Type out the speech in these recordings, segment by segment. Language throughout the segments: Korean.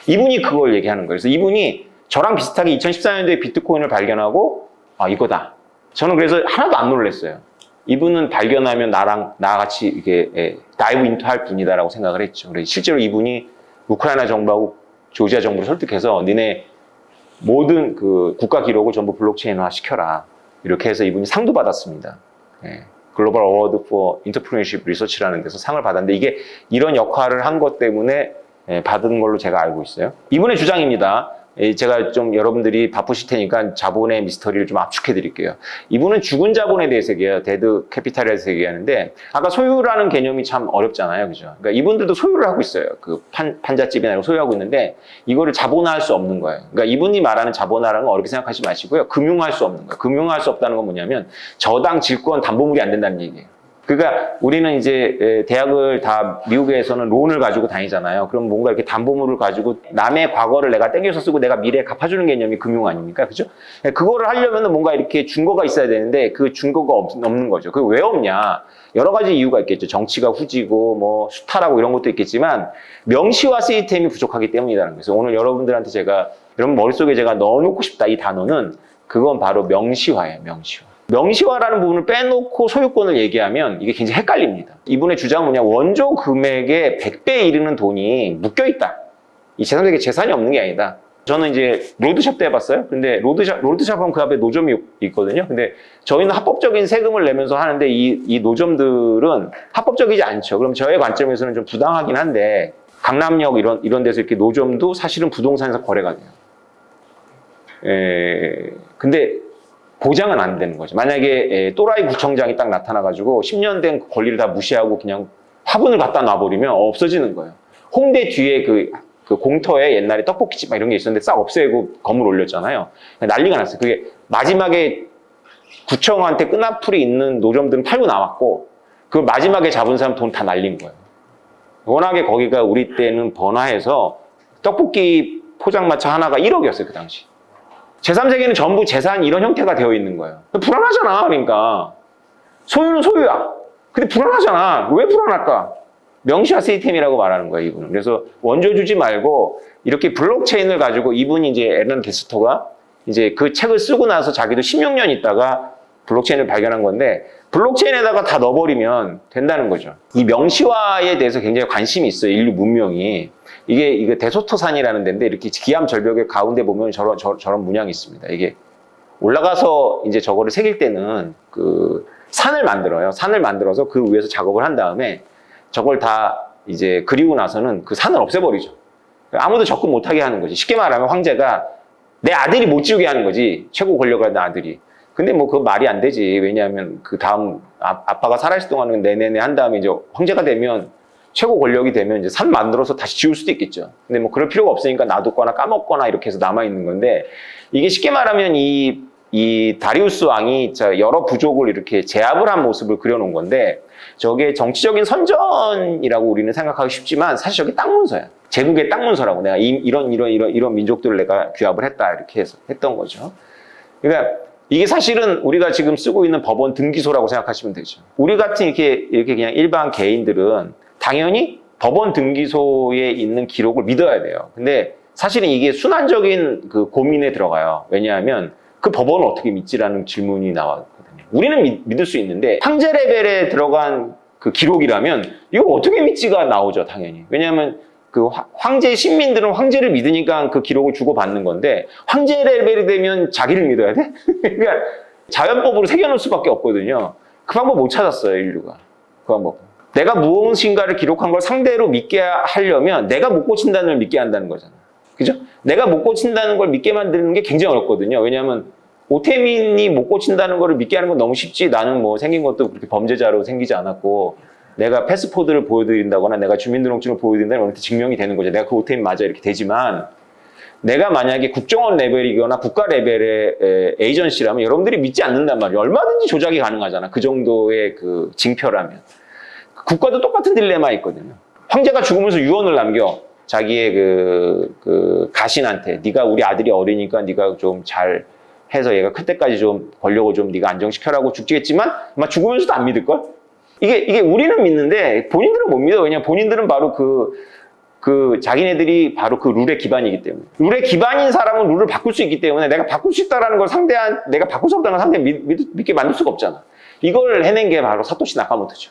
이분이 그걸 얘기하는 거예요. 그래서 이분이 저랑 비슷하게 2014년도에 비트코인을 발견하고 아 이거다. 저는 그래서 하나도 안 놀랐어요. 이분은 발견하면 나같이 이게 다이브 인투 할 분이다라고 생각을 했죠. 그래서 실제로 이분이 우크라이나 정부하고 조지아 정부를 설득해서 니네 모든 그 국가 기록을 전부 블록체인화 시켜라. 이렇게 해서 이분이 상도 받았습니다. 글로벌 어워드 포 인터프레너십 리서치라는 데서 상을 받았는데 이게 이런 역할을 한 것 때문에 받은 걸로 제가 알고 있어요. 이분의 주장입니다. 제가 좀 여러분들이 바쁘실 테니까 자본의 미스터리를 좀 압축해 드릴게요. 이분은 죽은 자본에 대해서 얘기해요. 데드 캐피탈에 대해서 얘기하는데 아까 소유라는 개념이 참 어렵잖아요. 그죠? 그러니까 이분들도 소유를 하고 있어요. 그 판잣집이나 이런 소유하고 있는데 이거를 자본화할 수 없는 거예요. 그러니까 이분이 말하는 자본화라는 건 어렵게 생각하지 마시고요. 금융화할 수 없는 거예요. 금융화할 수 없다는 건 뭐냐면 저당 질권 담보물이 안 된다는 얘기예요. 그러니까 우리는 이제 대학을 다 미국에서는 론을 가지고 다니잖아요. 그럼 뭔가 이렇게 담보물을 가지고 남의 과거를 내가 땡겨서 쓰고 내가 미래에 갚아주는 개념이 금융 아닙니까? 그죠? 그거를 하려면 뭔가 이렇게 준거가 있어야 되는데 그 준거가 없는 거죠. 그게 왜 없냐? 여러 가지 이유가 있겠죠. 정치가 후지고 뭐 수탈하고 이런 것도 있겠지만 명시화 시스템이 부족하기 때문이라는 거예요. 오늘 여러분들한테 제가 여러분 머릿속에 제가 넣어놓고 싶다 이 단어는 그건 바로 명시화예요. 명시화. 명시화라는 부분을 빼놓고 소유권을 얘기하면 이게 굉장히 헷갈립니다. 이분의 주장은 뭐냐? 원조 금액의 100배에 이르는 돈이 묶여있다. 이 제3세계 재산이 없는 게 아니다. 저는 이제 로드샵 때 해봤어요. 근데 로드샵 하면 그 앞에 노점이 있거든요. 근데 저희는 합법적인 세금을 내면서 하는데 이 노점들은 합법적이지 않죠. 그럼 저의 관점에서는 좀 부당하긴 한데 강남역 이런 데서 이렇게 노점도 사실은 부동산에서 거래가 돼요. 근데 보장은 안 되는 거죠. 만약에 또라이 구청장이 딱 나타나가지고 10년 된 권리를 다 무시하고 그냥 화분을 갖다 놔버리면 없어지는 거예요. 홍대 뒤에 그 공터에 옛날에 떡볶이집 막 이런 게 있었는데 싹 없애고 건물 올렸잖아요. 난리가 났어요. 그게 마지막에 구청한테 끈앞풀이 있는 노점들은 팔고 나왔고 그 마지막에 잡은 사람 돈 다 날린 거예요. 워낙에 거기가 우리 때는 번화해서 떡볶이 포장마차 하나가 1억이었어요. 그 당시. 제3세계는 전부 재산 이런 형태가 되어 있는 거예요. 불안하잖아. 그러니까 소유는 소유야. 근데 불안하잖아. 왜 불안할까? 명시화 시스템이라고 말하는 거예요, 이분은. 그래서 원조 주지 말고 이렇게 블록체인을 가지고 이분이 이제 앨런 게스터가 이제 그 책을 쓰고 나서 자기도 16년 있다가 블록체인을 발견한 건데 블록체인에다가 다 넣어버리면 된다는 거죠. 이 명시화에 대해서 굉장히 관심이 있어요, 인류 문명이. 이게 대소토산이라는 데인데 이렇게 기암 절벽의 가운데 보면 저런 문양이 있습니다. 이게 올라가서 이제 저거를 새길 때는 그 산을 만들어요. 산을 만들어서 그 위에서 작업을 한 다음에 저걸 다 이제 그리고 나서는 그 산을 없애버리죠. 아무도 접근 못하게 하는 거지. 쉽게 말하면 황제가 내 아들이 못 지우게 하는 거지. 최고 권력을 가진 아들이. 근데 뭐 그거 말이 안 되지. 왜냐하면 그 다음 아빠가 살아있을 동안은 내내내 한 다음에 이제 황제가 되면 최고 권력이 되면 이제 산 만들어서 다시 지울 수도 있겠죠. 근데 뭐 그럴 필요가 없으니까 놔뒀거나 까먹거나 이렇게 해서 남아있는 건데 이게 쉽게 말하면 이 다리우스 왕이 여러 부족을 이렇게 제압을 한 모습을 그려놓은 건데 저게 정치적인 선전이라고 우리는 생각하기 쉽지만 사실 저게 땅 문서야. 제국의 땅 문서라고 내가 이런 민족들을 내가 규합을 했다 이렇게 해서 했던 거죠. 그러니까 이게 사실은 우리가 지금 쓰고 있는 법원 등기소라고 생각하시면 되죠. 우리 같은 이렇게 그냥 일반 개인들은 당연히 법원 등기소에 있는 기록을 믿어야 돼요. 근데 사실은 이게 순환적인 그 고민에 들어가요. 왜냐하면 그 법원을 어떻게 믿지라는 질문이 나왔거든요. 우리는 믿을 수 있는데 황제 레벨에 들어간 그 기록이라면 이거 어떻게 믿지가 나오죠, 당연히. 왜냐하면 그 황제 신민들은 황제를 믿으니까 그 기록을 주고받는 건데 황제 레벨이 되면 자기를 믿어야 돼? 그러니까 자연법으로 새겨놓을 수밖에 없거든요. 그 방법 못 찾았어요, 인류가. 그 방법. 내가 무엇인가를 기록한 걸 상대로 믿게 하려면 내가 못 고친다는 걸 믿게 한다는 거잖아. 그죠? 내가 못 고친다는 걸 믿게 만드는 게 굉장히 어렵거든요. 왜냐하면 오태민이 못 고친다는 걸 믿게 하는 건 너무 쉽지. 나는 뭐 생긴 것도 그렇게 범죄자로 생기지 않았고 내가 패스포드를 보여드린다거나 내가 주민등록증을 보여드린다면 이렇게 증명이 되는 거죠. 내가 그 오태민 맞아 이렇게 되지만 내가 만약에 국정원 레벨이거나 국가 레벨의 에이전시라면 여러분들이 믿지 않는단 말이에요. 얼마든지 조작이 가능하잖아. 그 정도의 그 징표라면. 국가도 똑같은 딜레마 있거든요. 황제가 죽으면서 유언을 남겨. 자기의 그 가신한테 네가 우리 아들이 어리니까 네가 좀 잘 해서 얘가 클 때까지 좀 권력을 좀 네가 안정시켜라고 죽지겠지만 아마 죽으면서도 안 믿을걸? 이게 우리는 믿는데 본인들은 못 믿어. 왜냐면 본인들은 바로 그 그 자기네들이 바로 그 룰의 기반이기 때문에. 룰의 기반인 사람은 룰을 바꿀 수 있기 때문에 내가 바꿀 수 있다는 걸 내가 바꿀 수 없다는 걸 상대가 믿게 만들 수가 없잖아. 이걸 해낸 게 바로 사토시 나카모토죠.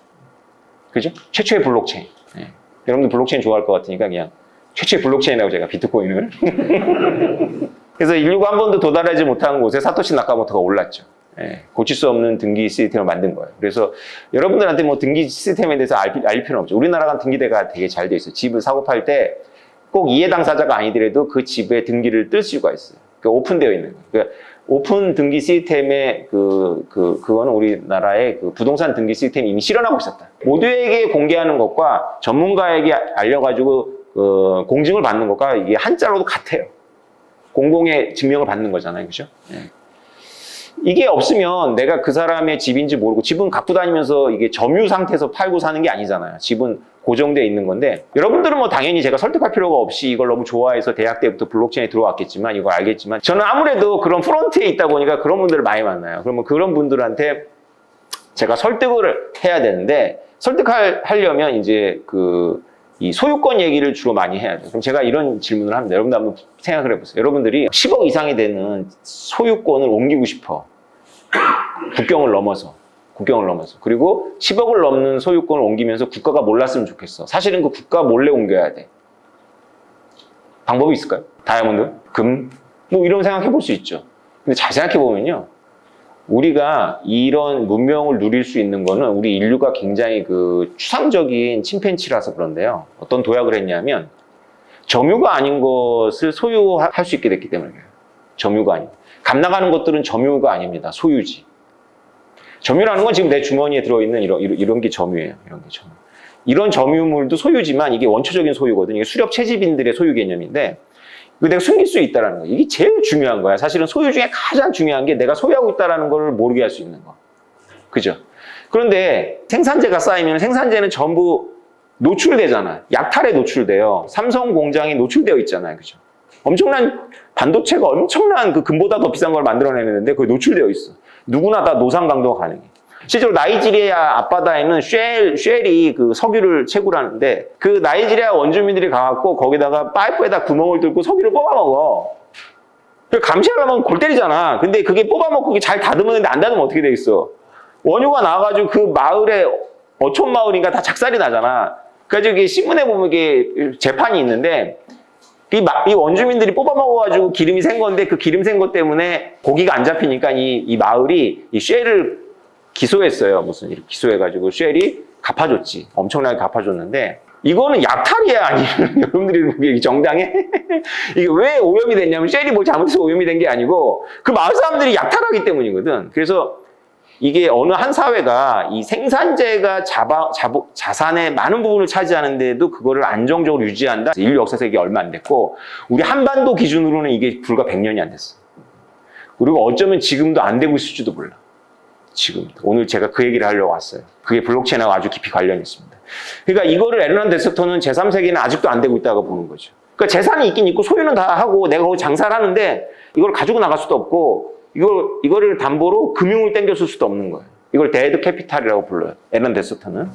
그죠? 최초의 블록체인. 예. 여러분들 블록체인 좋아할 것 같으니까 그냥 최초의 블록체인이라고 제가 비트코인을. 그래서 인류가 한 번도 도달하지 못한 곳에 사토시 나카모토가 올랐죠. 예, 고칠 수 없는 등기 시스템을 만든 거예요. 그래서 여러분들한테 뭐 등기 시스템에 대해서 알 필요는 없죠. 우리나라가 등기대가 되게 잘 돼 있어요. 집을 사고 팔 때 꼭 이해 당사자가 아니더라도 그 집에 등기를 뜰 수가 있어요. 그러니까 오픈되어 있는 거예요. 그러니까 오픈 등기 시스템의 그거는 우리나라의 그 부동산 등기 시스템이 이미 실현하고 있었다. 모두에게 공개하는 것과 전문가에게 알려가지고 공증을 받는 것과 이게 한자로도 같아요. 공공의 증명을 받는 거잖아요. 그죠? 네. 이게 없으면 내가 그 사람의 집인지 모르고 집은 갖고 다니면서 이게 점유 상태에서 팔고 사는 게 아니잖아요. 집은 고정되어 있는 건데 여러분들은 뭐 당연히 제가 설득할 필요가 없이 이걸 너무 좋아해서 대학 때부터 블록체인에 들어왔겠지만 이걸 알겠지만 저는 아무래도 그런 프론트에 있다 보니까 그런 분들을 많이 만나요. 그러면 그런 분들한테 제가 설득을 해야 되는데 설득하려면 이제 이 소유권 얘기를 주로 많이 해야 돼요. 그럼 제가 이런 질문을 합니다. 여러분들 한번 생각을 해보세요. 여러분들이 10억 이상이 되는 소유권을 옮기고 싶어. 국경을 넘어서. 그리고 10억을 넘는 소유권을 옮기면서 국가가 몰랐으면 좋겠어. 사실은 그 국가 몰래 옮겨야 돼. 방법이 있을까요? 다이아몬드? 금? 뭐 이런 생각 해볼 수 있죠. 근데 잘 생각해보면요. 우리가 이런 문명을 누릴 수 있는 거는 우리 인류가 굉장히 추상적인 침팬치라서 그런데요. 어떤 도약을 했냐면 점유가 아닌 것을 소유할 수 있게 됐기 때문이에요. 점유가 아닌. 값 나가는 것들은 점유가 아닙니다. 소유지. 점유라는 건 지금 내 주머니에 들어있는 이런 게 점유예요. 이런 게 점유. 이런 점유물도 소유지만 이게 원초적인 소유거든요. 이게 수렵 채집인들의 소유 개념인데 이거 내가 숨길 수 있다는 거. 이게 제일 중요한 거야. 사실은 소유 중에 가장 중요한 게 내가 소유하고 있다는 걸 모르게 할 수 있는 거. 그죠? 그런데 생산재가 쌓이면 생산재는 전부 노출되잖아. 약탈에 노출돼요. 삼성 공장이 노출되어 있잖아요. 그죠? 엄청난 반도체가 엄청난 금보다 더 비싼 걸 만들어내는데 그게 노출되어 있어. 누구나 다 노상 강도가 가능해. 실제로 나이지리아 앞바다에는 쉘이 석유를 채굴하는데 그 나이지리아 원주민들이 가갖고 거기다가 파이프에다 구멍을 뚫고 석유를 뽑아먹어. 감시하려면 골 때리잖아. 근데 그게 뽑아먹고 그게 잘 다듬었는데 안 다듬으면 어떻게 되겠어? 원유가 나와가지고 그 마을에 어촌 마을인가 다 작살이 나잖아. 그래서 이게 신문에 보면 이게 재판이 있는데 이 원주민들이 뽑아먹어가지고 기름이 샌 건데 그 기름 샌 것 때문에 고기가 안 잡히니까 이 마을이 이 쉘을 기소했어요. 무슨 일 기소해가지고 쉘이 갚아줬지. 엄청나게 갚아줬는데 이거는 약탈이야 아니면 여러분들이 보기에 정당해? 이게 왜 오염이 됐냐면 쉘이 뭐 잘못해서 오염이 된 게 아니고 그 마을 사람들이 약탈하기 때문이거든. 그래서 이게 어느 한 사회가 이 생산재가 자산의 많은 부분을 차지하는데도 그거를 안정적으로 유지한다. 인류 역사에서 이게 얼마 안 됐고 우리 한반도 기준으로는 이게 불과 100년이 안 됐어. 그리고 어쩌면 지금도 안 되고 있을지도 몰라. 지금 오늘 제가 그 얘기를 하려고 왔어요. 그게 블록체인하고 아주 깊이 관련이 있습니다. 그러니까 이거를 에르난 데스토는 제3세기는 아직도 안 되고 있다고 보는 거죠. 그러니까 재산이 있긴 있고 소유는 다 하고 내가 거기 장사를 하는데 이걸 가지고 나갈 수도 없고 이거를 담보로 금융을 땡겼을 수도 없는 거예요. 이걸 데드 캐피탈이라고 불러요. 에르난 데스토는.